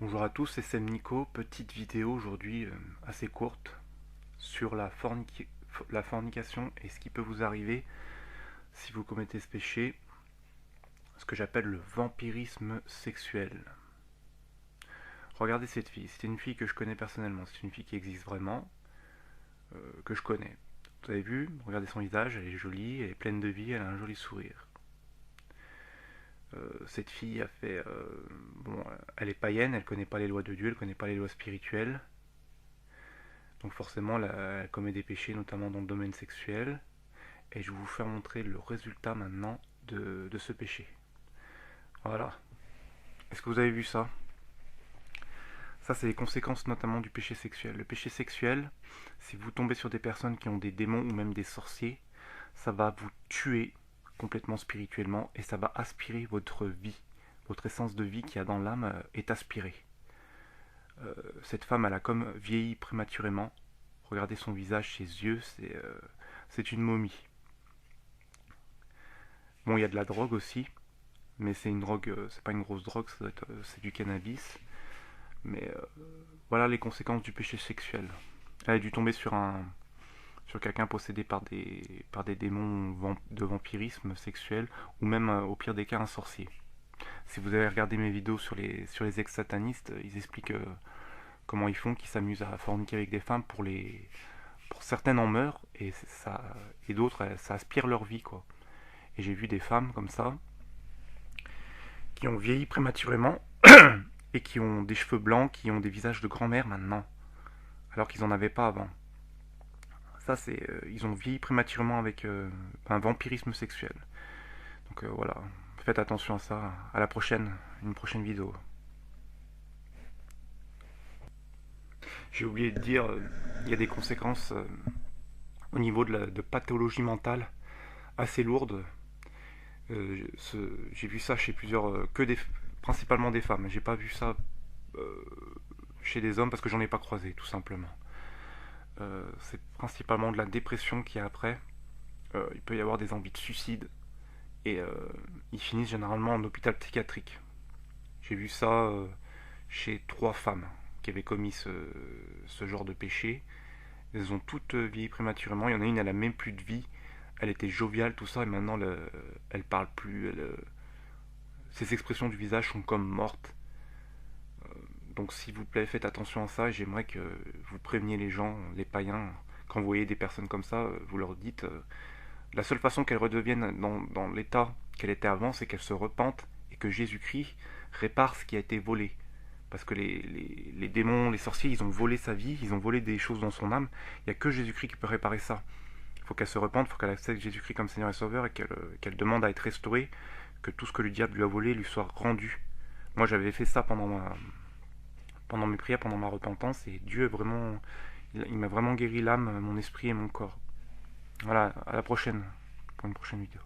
Bonjour à tous, c'est Sam Nico. Petite vidéo aujourd'hui assez courte sur la fornication et ce qui peut vous arriver si vous commettez ce péché, ce que j'appelle le vampirisme sexuel. Regardez cette fille, c'est une fille que je connais personnellement, c'est une fille qui existe vraiment, que je connais. Vous avez vu, regardez son visage, elle est jolie, elle est pleine de vie, elle a un joli sourire. Cette fille a fait... bon, elle est païenne, elle connaît pas les lois de Dieu, elle connaît pas les lois spirituelles. Donc forcément, elle commet des péchés, notamment dans le domaine sexuel. Et je vais vous faire montrer le résultat maintenant de ce péché. Voilà. Est-ce que vous avez vu ça? Ça, c'est les conséquences notamment du péché sexuel. Le péché sexuel, si vous tombez sur des personnes qui ont des démons ou même des sorciers, ça va vous tuer complètement spirituellement et ça va aspirer votre vie. Votre essence de vie qu'il y a dans l'âme est aspirée. Cette femme, elle a comme vieilli prématurément. Regardez son visage, ses yeux, c'est une momie. Bon, il y a de la drogue aussi, mais c'est une drogue, c'est pas une grosse drogue, c'est du cannabis. Mais voilà les conséquences du péché sexuel. Elle a dû tomber sur quelqu'un possédé par des démons de vampirisme sexuel, ou même au pire des cas un sorcier. Si vous avez regardé mes vidéos sur les ex-satanistes, ils expliquent comment ils font, qu'ils s'amusent à forniquer avec des femmes pour certaines en meurent et d'autres ça aspire leur vie quoi. Et j'ai vu des femmes comme ça qui ont vieilli prématurément et qui ont des cheveux blancs, qui ont des visages de grand-mère maintenant, alors qu'ils en avaient pas avant. Ça c'est ils ont vieilli prématurément avec un vampirisme sexuel. Donc voilà, faites attention à ça. À la prochaine, une prochaine vidéo. J'ai oublié de dire, il y a des conséquences au niveau de pathologie mentale assez lourdes. J'ai vu ça chez plusieurs, principalement des femmes. J'ai pas vu ça euh, chez des hommes parce que j'en ai pas croisé, tout simplement. C'est principalement de la dépression qu'il y a après. Il peut y avoir des envies de suicide et ils finissent généralement en hôpital psychiatrique. J'ai vu ça chez 3 femmes qui avaient commis ce genre de péché. Elles ont toutes vieilli prématurément. Il y en a une, elle a même plus de vie. Elle était joviale, tout ça, et maintenant elle parle plus. Ses expressions du visage sont comme mortes. Donc s'il vous plaît, faites attention à ça. J'aimerais que vous préveniez les gens, les païens, quand vous voyez des personnes comme ça, vous leur dites la seule façon qu'elles redeviennent dans l'état qu'elle était avant, c'est qu'elles se repentent et que Jésus-Christ répare ce qui a été volé. Parce que les démons, les sorciers, ils ont volé sa vie, ils ont volé des choses dans son âme. Il n'y a que Jésus-Christ qui peut réparer ça. Il faut qu'elle se repente, il faut qu'elle accepte Jésus-Christ comme Seigneur et Sauveur et qu'elle demande à être restaurée, que tout ce que le diable lui a volé lui soit rendu. Moi j'avais fait ça pendant mes prières, pendant ma repentance, et Dieu vraiment, il m'a vraiment guéri l'âme, mon esprit et mon corps. Voilà, à la prochaine, pour une prochaine vidéo.